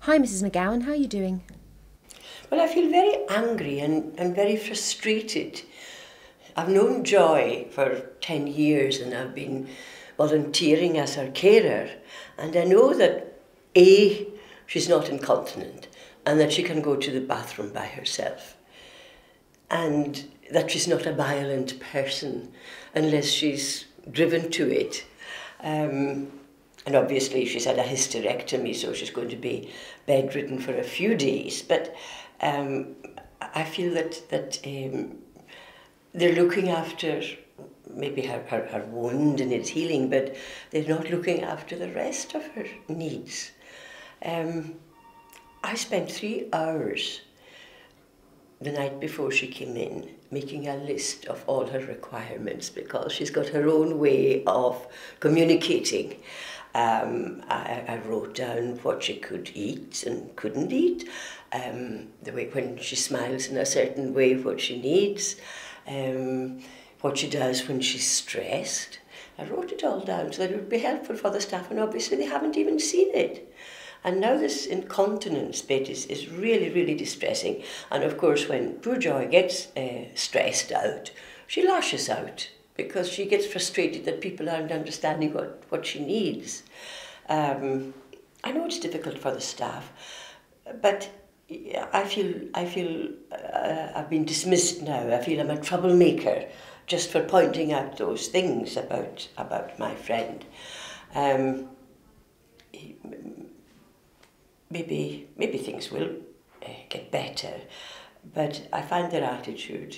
Hi, Mrs. McGowan, how are you doing? Well, I feel very angry and very frustrated. I've known Joy for 10 years and I've been volunteering as her carer. And I know that A, she's not incontinent and that she can go to the bathroom by herself. And that she's not a violent person unless she's driven to it. And obviously she's had a hysterectomy, so she's going to be bedridden for a few days. But I feel that they're looking after maybe her wound and its healing, but they're not looking after the rest of her needs. I spent 3 hours the night before she came in making a list of all her requirements because she's got her own way of communicating. I wrote down what she could eat and couldn't eat, the way when she smiles in a certain way, what she needs, what she does when she's stressed. I wrote it all down so that it would be helpful for the staff, and obviously they haven't even seen it. And now this incontinence bit is really, really distressing. And of course, when poor Joy gets stressed out, she lashes out because she gets frustrated that people aren't understanding what she needs. I know it's difficult for the staff, but I feel I've been dismissed now. I feel I'm a troublemaker just for pointing out those things about my friend. Maybe things will get better, but I find their attitude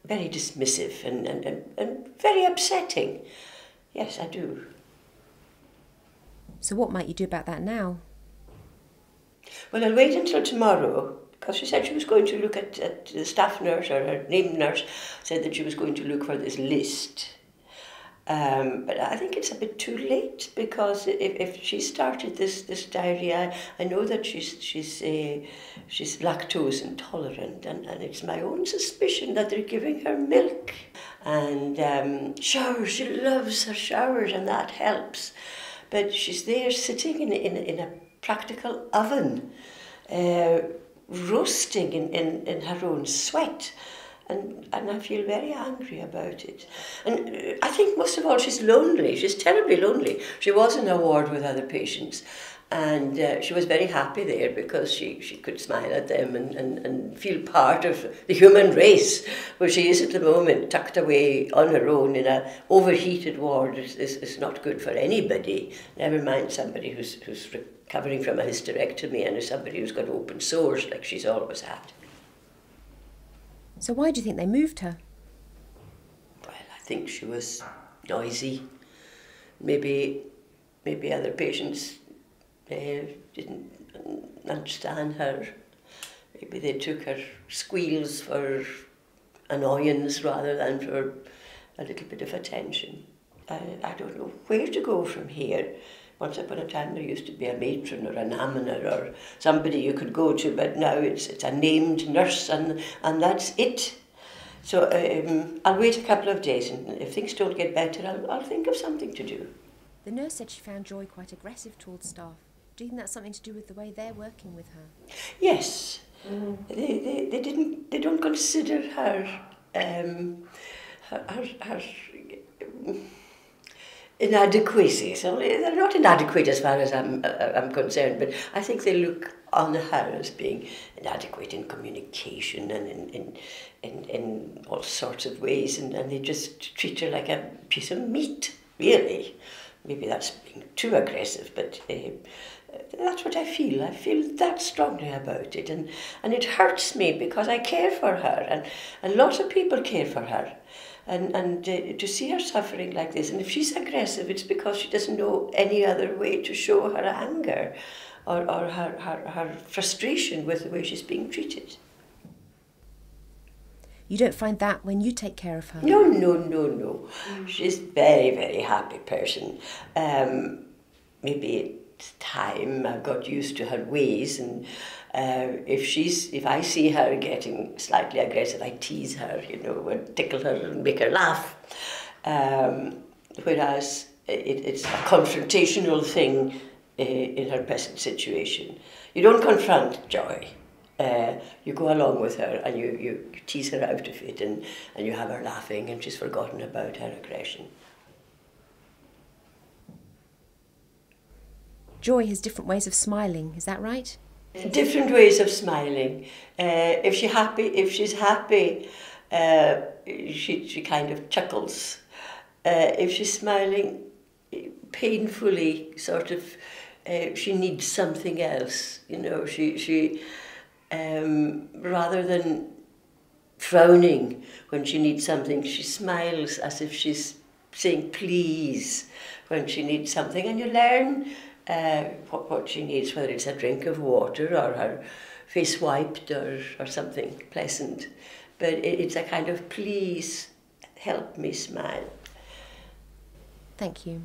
very dismissive and very upsetting. Yes, I do. So what might you do about that now? Well, I'll wait until tomorrow, because she said she was going to look at the staff nurse, or her named nurse said that she was going to look for this list. But I think it's a bit too late, because if she started this diarrhea, I know that she's lactose intolerant, and it's my own suspicion that they're giving her milk. And showers, she loves her showers, and that helps. But she's there sitting in a practical oven, roasting in her own sweat. And I feel very angry about it. And I think most of all she's lonely. She's terribly lonely. She was in a ward with other patients, and she was very happy there because she could smile at them and feel part of the human race, where she is at the moment, tucked away on her own in a overheated ward. Is not good for anybody, never mind somebody who's recovering from a hysterectomy and somebody who's got open sores like she's always had. So why do you think they moved her? Well, I think she was noisy. Maybe other patients didn't understand her. Maybe they took her squeals for annoyance rather than for a little bit of attention. I don't know where to go from here. Once upon a time there used to be a matron or an amina or somebody you could go to, but now it's a named nurse and that's it. So I'll wait a couple of days, and if things don't get better, I'll think of something to do. The nurse said she found Joy quite aggressive towards staff. Do you think that's something to do with the way they're working with her? Yes. They don't consider her inadequacies. So they're not inadequate as far as I'm concerned, but I think they look on her as being inadequate in communication and in all sorts of ways, and they just treat her like a piece of meat, really. Maybe that's being too aggressive, but that's what I feel. I feel that strongly about it, and it hurts me because I care for her, and lots of people care for her. And to see her suffering like this, and if she's aggressive, it's because she doesn't know any other way to show her anger or her frustration with the way she's being treated. You don't find that when you take care of her? No. She's a very, very happy person. Maybe it's time I've got used to her ways, and if I see her getting slightly aggressive, I tease her, and tickle her and make her laugh. Whereas it's a confrontational thing in her present situation. You don't confront Joy. You go along with her and you tease her out of it, and you have her laughing and she's forgotten about her aggression. Joy has different ways of smiling, is that right? Different ways of smiling. If she's happy, she kind of chuckles. If she's smiling painfully, sort of, she needs something else. You know, she rather than frowning when she needs something, she smiles as if she's saying please when she needs something, and you learn what she needs, whether it's a drink of water or her face wiped or something pleasant. But it's a kind of please help me smile. Thank you.